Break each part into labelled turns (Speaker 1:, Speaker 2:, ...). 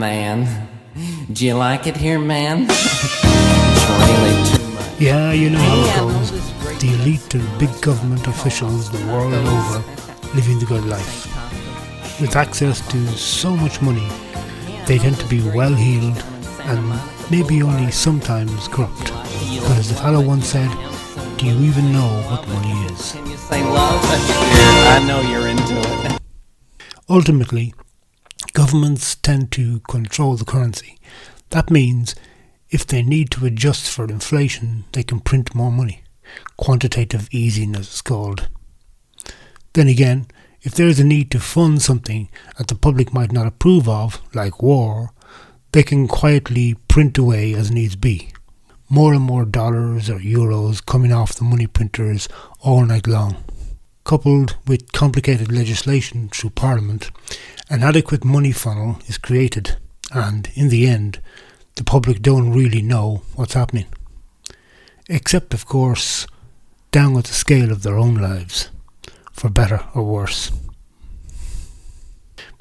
Speaker 1: man. Do you like it here, man? It's really too much.
Speaker 2: Yeah, you know how it goes. The elite are big government officials the world over, living the good life. With access to so much money, they tend to be well-heeled and maybe only sometimes corrupt. But as the fellow once said, do you even know what money is?
Speaker 1: Can you say love? I know you're into it.
Speaker 2: Ultimately, governments tend to control the currency. That means if they need to adjust for inflation, they can print more money. Quantitative easing, as it's called. Then again, if there is a need to fund something that the public might not approve of, like war, they can quietly print away as needs be. More and more dollars or euros coming off the money printers all night long. Coupled with complicated legislation through Parliament, an adequate money funnel is created, and in the end, the public don't really know what's happening. Except, of course, down at the scale of their own lives, for better or worse.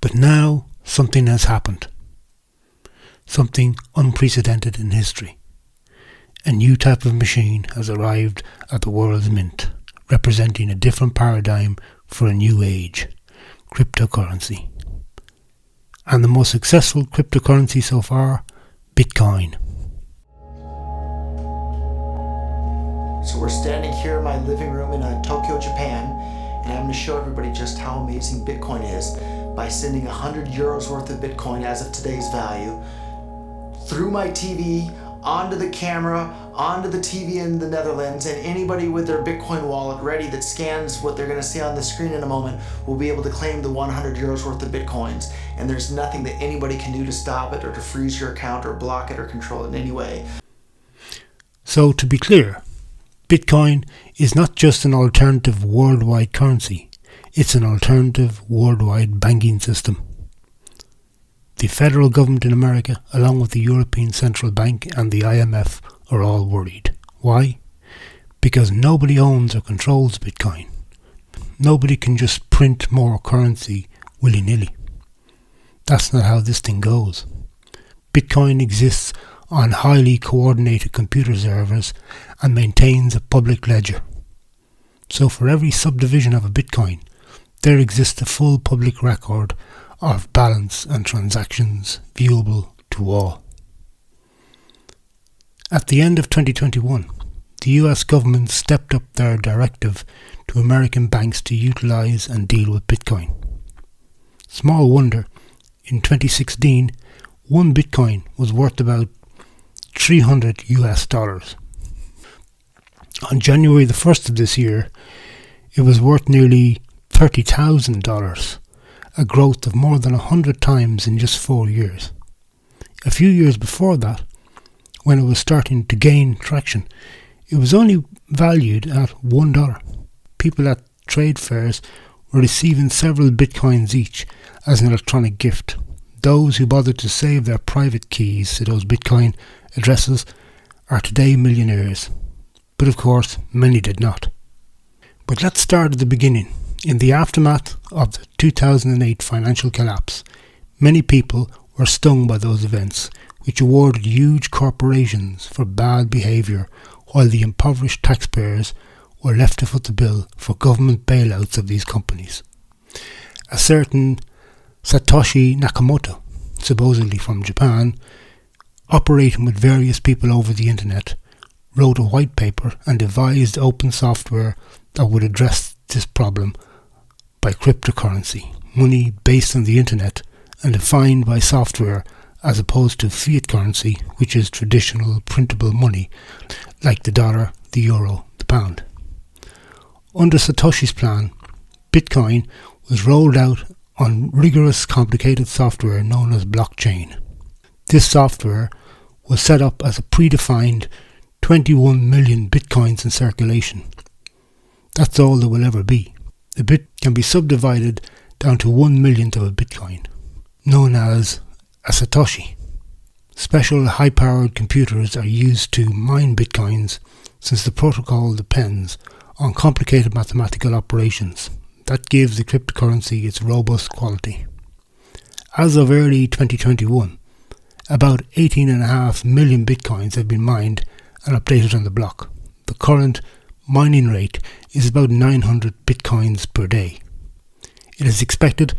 Speaker 2: But now something has happened. Something unprecedented in history. A new type of machine has arrived at the world's mint, representing a different paradigm for a new age, cryptocurrency. And the most successful cryptocurrency so far, Bitcoin.
Speaker 3: So we're standing here in my living room in Tokyo, Japan, and I'm going to show everybody just how amazing Bitcoin is by sending 100 euros worth of Bitcoin as of today's value through my TV, onto the camera, onto the TV in the Netherlands, and anybody with their Bitcoin wallet ready that scans what they're going to see on the screen in a moment will be able to claim the 100 euros worth of Bitcoins. And there's nothing that anybody can do to stop it or to freeze your account or block it or control it in any way.
Speaker 2: So to be clear, Bitcoin is not just an alternative worldwide currency, it's an alternative worldwide banking system. The federal government in America, along with the European Central Bank and the IMF, are all worried. Why? Because nobody owns or controls Bitcoin. Nobody can just print more currency willy-nilly. That's not how this thing goes. Bitcoin exists on highly coordinated computer servers and maintains a public ledger. So for every subdivision of a Bitcoin, there exists a full public record of balance and transactions viewable to all. At the end of 2021, the US government stepped up their directive to American banks to utilize and deal with Bitcoin. Small wonder, in 2016, one Bitcoin was worth about $300 US. On January the 1st of this year, it was worth nearly $30,000, a growth of more than 100 times in just 4 years. A few years before that, when it was starting to gain traction, it was only valued at $1. People at trade fairs were receiving several Bitcoins each as an electronic gift. Those who bothered to save their private keys to those Bitcoin addresses are today millionaires. But of course, many did not. But let's start at the beginning. In the aftermath of the 2008 financial collapse, many people were stung by those events, which awarded huge corporations for bad behaviour, while the impoverished taxpayers were left to foot the bill for government bailouts of these companies. A certain Satoshi Nakamoto, supposedly from Japan, operating with various people over the internet, wrote a white paper and devised open software that would address this problem by cryptocurrency, money based on the internet and defined by software as opposed to fiat currency, which is traditional printable money like the dollar, the euro, the pound. Under Satoshi's plan, Bitcoin was rolled out on rigorous complicated software known as blockchain. This software was set up as a predefined 21 million Bitcoins in circulation. That's all there will ever be. A bit can be subdivided down to 1 millionth of a Bitcoin, known as a Satoshi. Special high-powered computers are used to mine Bitcoins since the protocol depends on complicated mathematical operations. That gives the cryptocurrency its robust quality. As of early 2021, about 18.5 million bitcoins have been mined and updated on the block. The current mining rate is about 900 bitcoins per day. It is expected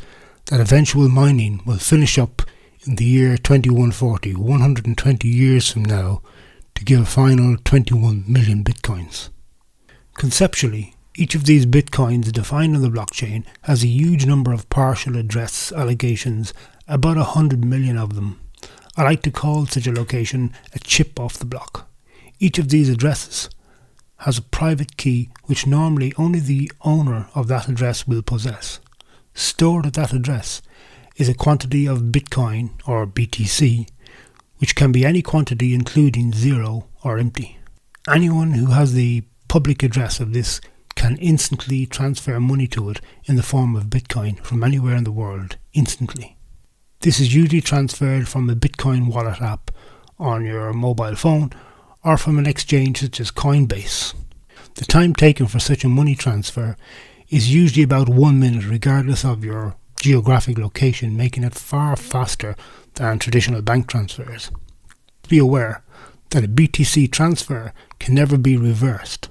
Speaker 2: that eventual mining will finish up in the year 2140, 120 years from now, to give a final 21 million bitcoins. Conceptually, each of these bitcoins defined on the blockchain has a huge number of partial address allocations, about 100 million of them. I like to call such a location a chip off the block. Each of these addresses has a private key which normally only the owner of that address will possess. Stored at that address is a quantity of Bitcoin, or BTC, which can be any quantity including zero or empty. Anyone who has the public address of this can instantly transfer money to it in the form of Bitcoin from anywhere in the world, instantly. This is usually transferred from a Bitcoin wallet app on your mobile phone or from an exchange such as Coinbase. The time taken for such a money transfer is usually about 1 minute regardless of your geographic location, making it far faster than traditional bank transfers. Be aware that a BTC transfer can never be reversed.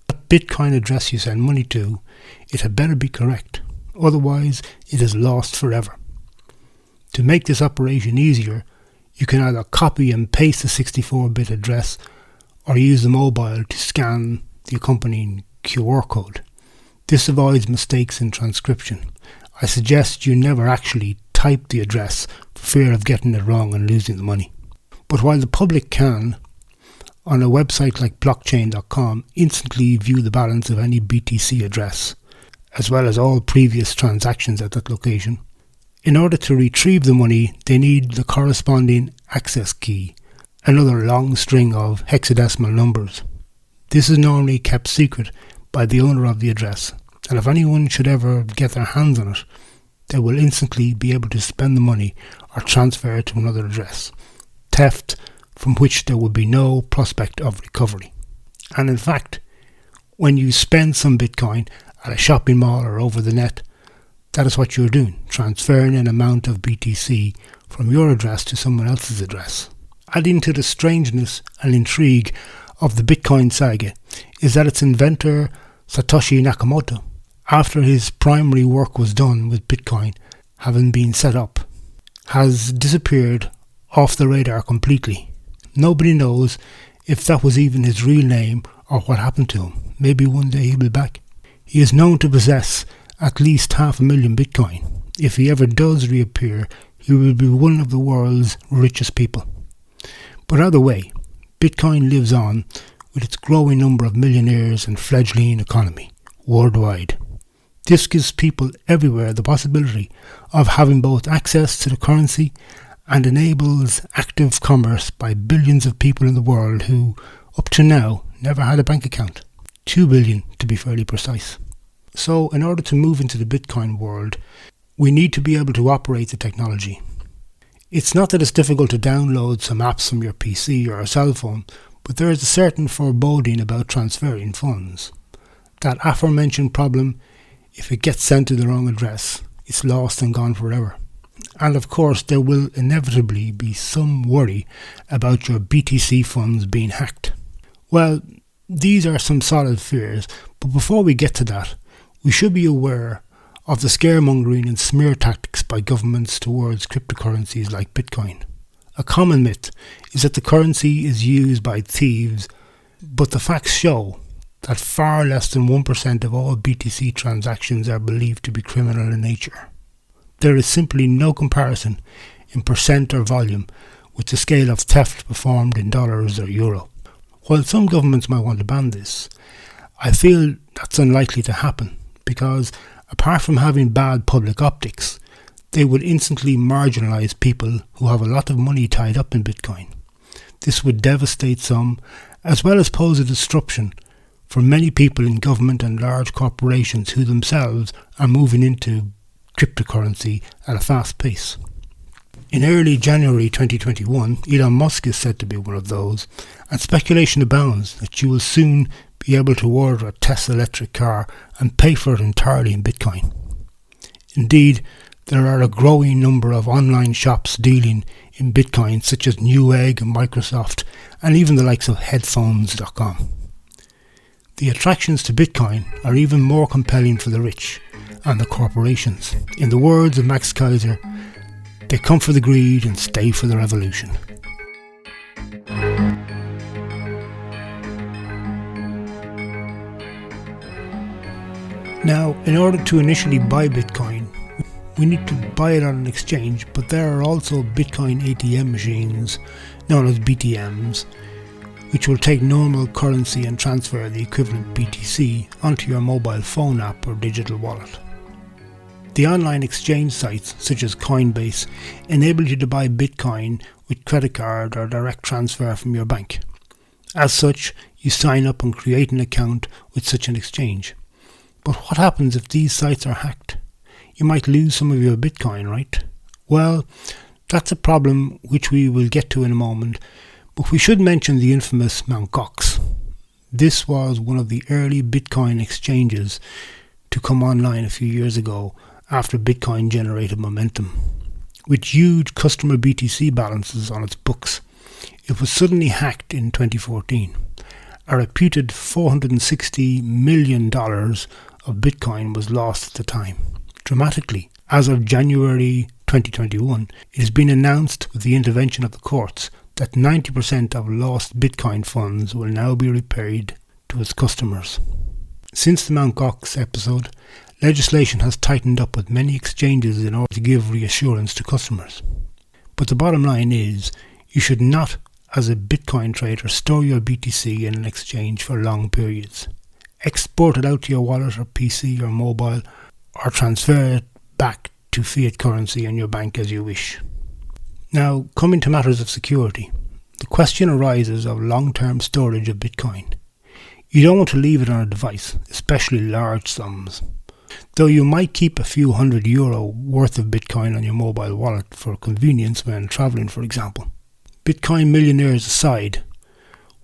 Speaker 2: That Bitcoin address you send money to, it had better be correct, otherwise it is lost forever. To make this operation easier, you can either copy and paste the 64-bit address or use the mobile to scan the accompanying QR code. This avoids mistakes in transcription. I suggest you never actually type the address for fear of getting it wrong and losing the money. But while the public can, on a website like blockchain.com, instantly view the balance of any BTC address, as well as all previous transactions at that location, in order to retrieve the money, they need the corresponding access key, another long string of hexadecimal numbers. This is normally kept secret by the owner of the address, and if anyone should ever get their hands on it, they will instantly be able to spend the money or transfer it to another address. Theft from which there would be no prospect of recovery. And in fact, when you spend some Bitcoin at a shopping mall or over the net, that is what you're doing, transferring an amount of BTC from your address to someone else's address. Adding to the strangeness and intrigue of the Bitcoin saga is that its inventor, Satoshi Nakamoto, after his primary work was done with Bitcoin having been set up, has disappeared off the radar completely. Nobody knows if that was even his real name or what happened to him. Maybe one day he'll be back. He is known to possess at least 500,000 Bitcoin. If he ever does reappear, he will be one of the world's richest people. But either way, Bitcoin lives on with its growing number of millionaires and fledgling economy worldwide. This gives people everywhere the possibility of having both access to the currency and enables active commerce by billions of people in the world who, up to now, never had a bank account. 2 billion to be fairly precise. So, in order to move into the Bitcoin world, we need to be able to operate the technology. It's not that it's difficult to download some apps from your PC or a cell phone, but there is a certain foreboding about transferring funds. That aforementioned problem, if it gets sent to the wrong address, it's lost and gone forever. And of course, there will inevitably be some worry about your BTC funds being hacked. Well, these are some solid fears, but before we get to that, we should be aware of the scaremongering and smear tactics by governments towards cryptocurrencies like Bitcoin. A common myth is that the currency is used by thieves, but the facts show that far less than 1% of all BTC transactions are believed to be criminal in nature. There is simply no comparison in percent or volume with the scale of theft performed in dollars or euro. While some governments might want to ban this, I feel that's unlikely to happen because, apart from having bad public optics, they would instantly marginalise people who have a lot of money tied up in Bitcoin. This would devastate some, as well as pose a disruption for many people in government and large corporations who themselves are moving into cryptocurrency at a fast pace. In early January 2021, Elon Musk is said to be one of those, and speculation abounds that you will soon be able to order a Tesla electric car and pay for it entirely in Bitcoin. Indeed, there are a growing number of online shops dealing in Bitcoin, such as Newegg, Microsoft, and even the likes of headphones.com. The attractions to Bitcoin are even more compelling for the rich and the corporations. In the words of Max Kaiser, they come for the greed and stay for the revolution. Now, in order to initially buy Bitcoin, we need to buy it on an exchange, but there are also Bitcoin ATM machines, known as BTMs, which will take normal currency and transfer the equivalent BTC onto your mobile phone app or digital wallet. The online exchange sites, such as Coinbase, enable you to buy Bitcoin with credit card or direct transfer from your bank. As such, you sign up and create an account with such an exchange. But what happens if these sites are hacked? You might lose some of your Bitcoin, right? Well, that's a problem which we will get to in a moment, but we should mention the infamous Mt. Gox. This was one of the early Bitcoin exchanges to come online a few years ago after Bitcoin generated momentum. With huge customer BTC balances on its books, it was suddenly hacked in 2014. A reputed $460 million of Bitcoin was lost at the time. Dramatically, as of January 2021, it has been announced with the intervention of the courts that 90% of lost Bitcoin funds will now be repaid to its customers. Since the Mt. Gox episode, legislation has tightened up with many exchanges in order to give reassurance to customers. But the bottom line is, you should not, as a Bitcoin trader, store your BTC in an exchange for long periods. Export it out to your wallet or PC or mobile, or transfer it back to fiat currency in your bank as you wish. Now, coming to matters of security, the question arises of long-term storage of Bitcoin. You don't want to leave it on a device, especially large sums. Though you might keep a few €100 worth of Bitcoin on your mobile wallet for convenience when travelling, for example. Bitcoin millionaires aside,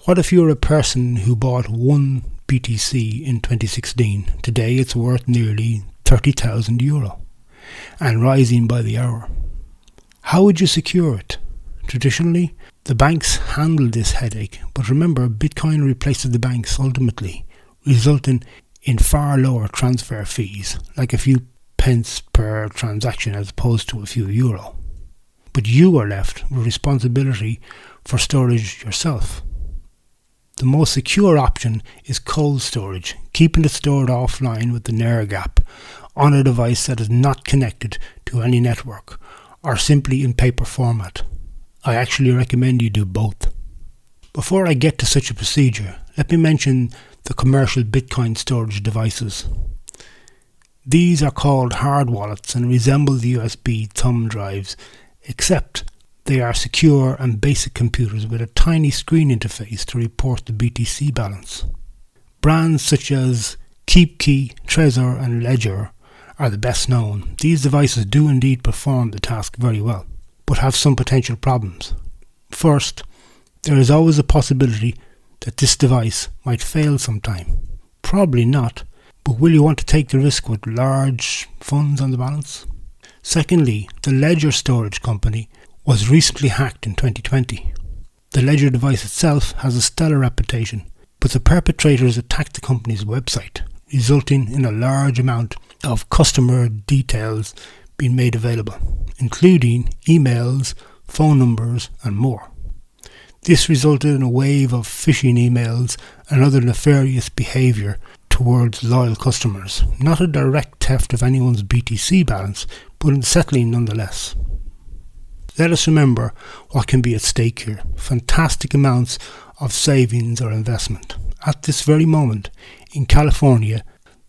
Speaker 2: what if you're a person who bought one BTC in 2016? Today it's worth nearly €30,000 and rising by the hour. How would you secure it? Traditionally, the banks handle this headache, but remember, Bitcoin replaces the banks ultimately, resulting in far lower transfer fees, like a few pence per transaction as opposed to a few euro. But you are left with responsibility for storage yourself. The most secure option is cold storage, keeping it stored offline with the air gap on a device that is not connected to any network or simply in paper format. I actually recommend you do both. Before I get to such a procedure, let me mention the commercial Bitcoin storage devices. These are called hard wallets and resemble the USB thumb drives, except they are secure and basic computers with a tiny screen interface to report the BTC balance. Brands such as KeepKey, Trezor and Ledger are the best known. These devices do indeed perform the task very well, but have some potential problems. First, there is always a possibility that this device might fail sometime. Probably not, but will you want to take the risk with large funds on the balance? Secondly, the Ledger storage company was recently hacked in 2020. The Ledger device itself has a stellar reputation, but the perpetrators attacked the company's website, resulting in a large amount of customer details being made available, including emails, phone numbers and more. This resulted in a wave of phishing emails and other nefarious behaviour towards loyal customers. Not a direct theft of anyone's BTC balance, but unsettling nonetheless. Let us remember what can be at stake here. Fantastic amounts of savings or investment. At this very moment, in California,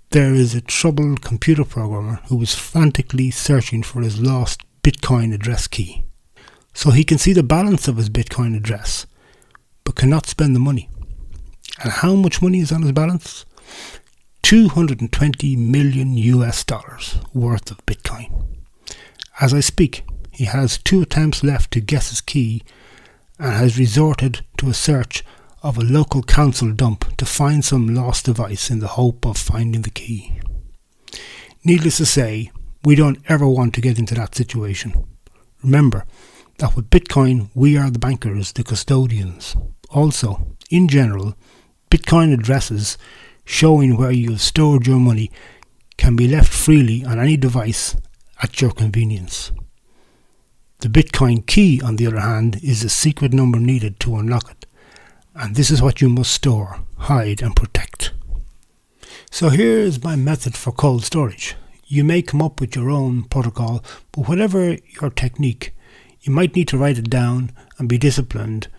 Speaker 2: there is a troubled computer programmer who is frantically searching for his lost Bitcoin address key. So he can see the balance of his Bitcoin address, but cannot spend the money. And how much money is on his balance? $220 million worth of Bitcoin. As I speak, he has 2 attempts left to guess his key and has resorted to a search of a local council dump to find some lost device in the hope of finding the key. Needless to say, we don't ever want to get into that situation. Remember, that with Bitcoin we are the bankers, the custodians. Also, in general, Bitcoin addresses showing where you have stored your money can be left freely on any device at your convenience. The Bitcoin key, on the other hand, is the secret number needed to unlock it, and this is what you must store, hide and protect. So here is my method for cold storage. You may come up with your own protocol, but whatever your technique, you might need to write it down and be disciplined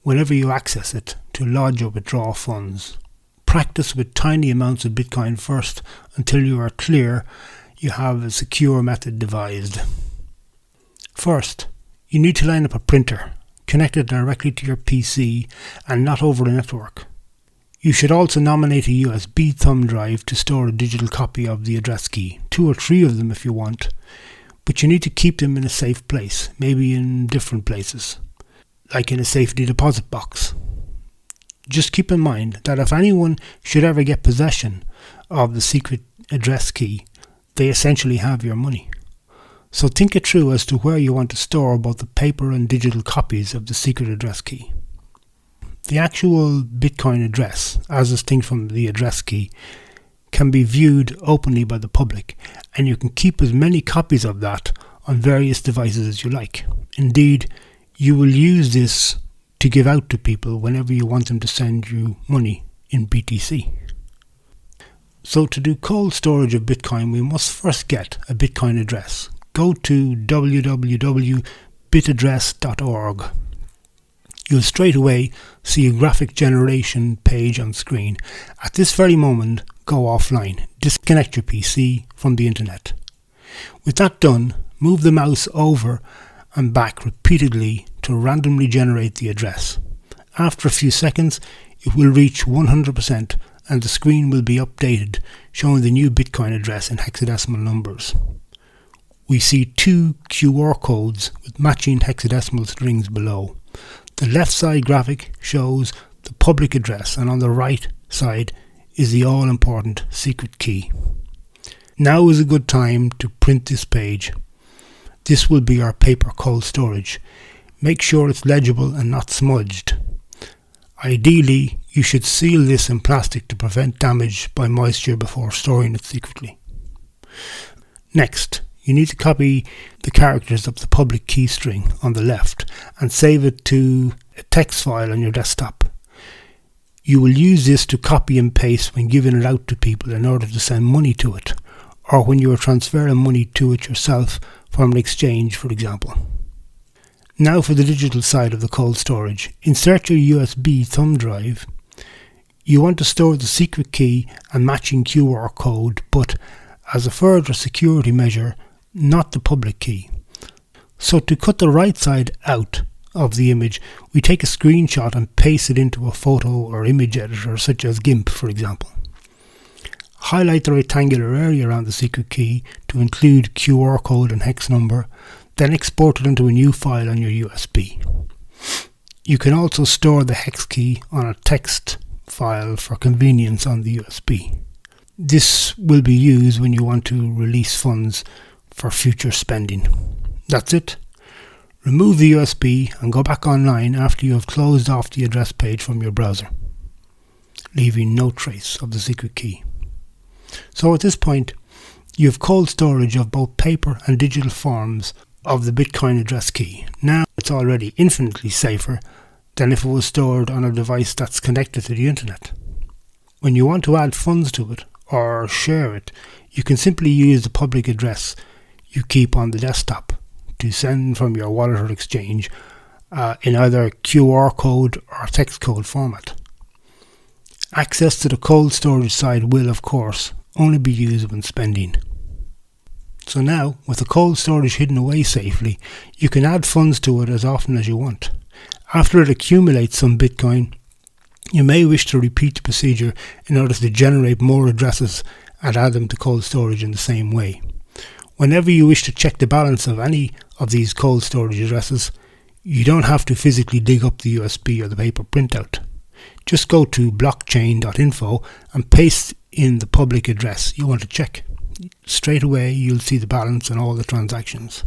Speaker 2: whenever you access it to lodge or withdraw funds. Practice with tiny amounts of Bitcoin first until you are clear you have a secure method devised. First, you need to line up a printer, connect it directly to your PC and not over the network. You should also nominate a USB thumb drive to store a digital copy of the address key, 2 or 3 of them if you want, but you need to keep them in a safe place, maybe in different places, like in a safety deposit box. Just keep in mind that if anyone should ever get possession of the secret address key, they essentially have your money. So think it through as to where you want to store both the paper and digital copies of the secret address key. The actual Bitcoin address, as distinct from the address key, can be viewed openly by the public, and you can keep as many copies of that on various devices as you like. Indeed, you will use this to give out to people whenever you want them to send you money in BTC. So to do cold storage of Bitcoin, we must first get a Bitcoin address. Go to www.bitaddress.org. You'll straight away see a graphic generation page on screen. At this very moment, go offline. Disconnect your PC from the internet. With that done, move the mouse over and back repeatedly to randomly generate the address. After a few seconds, it will reach 100% and the screen will be updated, showing the new Bitcoin address in hexadecimal numbers. We see 2 QR codes with matching hexadecimal strings below. The left side graphic shows the public address, and on the right side is the all-important secret key. Now is a good time to print this page. This will be our paper cold storage. Make sure it's legible and not smudged. Ideally, you should seal this in plastic to prevent damage by moisture before storing it secretly. Next, you need to copy the characters of the public key string on the left and save it to a text file on your desktop. You will use this to copy and paste when giving it out to people in order to send money to it, or when you are transferring money to it yourself from an exchange, for example. Now for the digital side of the cold storage. Insert your USB thumb drive. You want to store the secret key and matching QR code, but as a further security measure, not the public key. So to cut the right side out of the image, we take a screenshot and paste it into a photo or image editor such as GIMP, for example. Highlight the rectangular area around the secret key to include QR code and hex number, then export it into a new file on your USB. You can also store the hex key on a text file for convenience on the USB. This will be used when you want to release funds for future spending. That's it. Remove the USB and go back online after you have closed off the address page from your browser, leaving no trace of the secret key. So at this point, you have cold storage of both paper and digital forms of the Bitcoin address key. Now it's already infinitely safer than if it was stored on a device that's connected to the internet. When you want to add funds to it or share it, you can simply use the public address you keep on the desktop to send from your wallet or exchange in either QR code or text code format. Access to the cold storage side will, of course, only be used when spending. So now, with the cold storage hidden away safely, you can add funds to it as often as you want. After it accumulates some Bitcoin, you may wish to repeat the procedure in order to generate more addresses and add them to cold storage in the same way. Whenever you wish to check the balance of any of these cold storage addresses, you don't have to physically dig up the USB or the paper printout. Just go to blockchain.info and paste in the public address you want to check. Straight away you'll see the balance and all the transactions.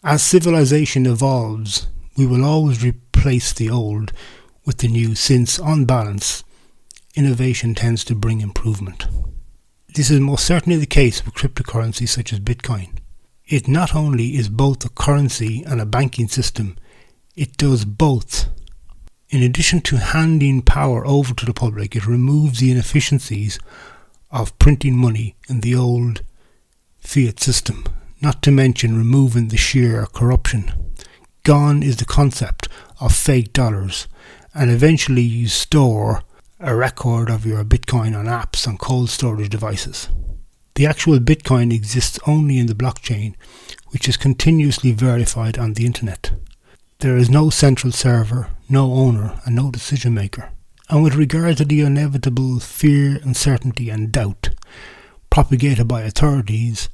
Speaker 2: As civilization evolves, we will always replace the old with the new, since, on balance, innovation tends to bring improvement. This is most certainly the case with cryptocurrencies such as Bitcoin. It not only is both a currency and a banking system, it does both. In addition to handing power over to the public, it removes the inefficiencies of printing money in the old fiat system, not to mention removing the sheer corruption. Gone is the concept of fake dollars, and eventually you store a record of your Bitcoin on apps and cold storage devices. The actual Bitcoin exists only in the blockchain, which is continuously verified on the internet. There is no central server, no owner, and no decision maker. And with regard to the inevitable fear, uncertainty and doubt propagated by authorities,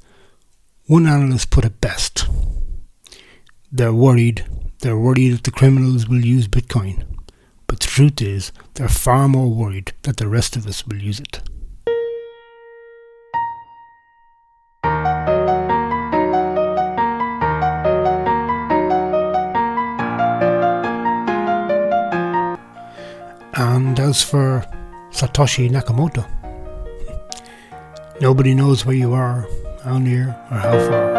Speaker 2: one analyst put it best. They're worried that the criminals will use Bitcoin. But the truth is, they're far more worried that the rest of us will use it. And as for Satoshi Nakamoto, nobody knows where you are, how near or how far.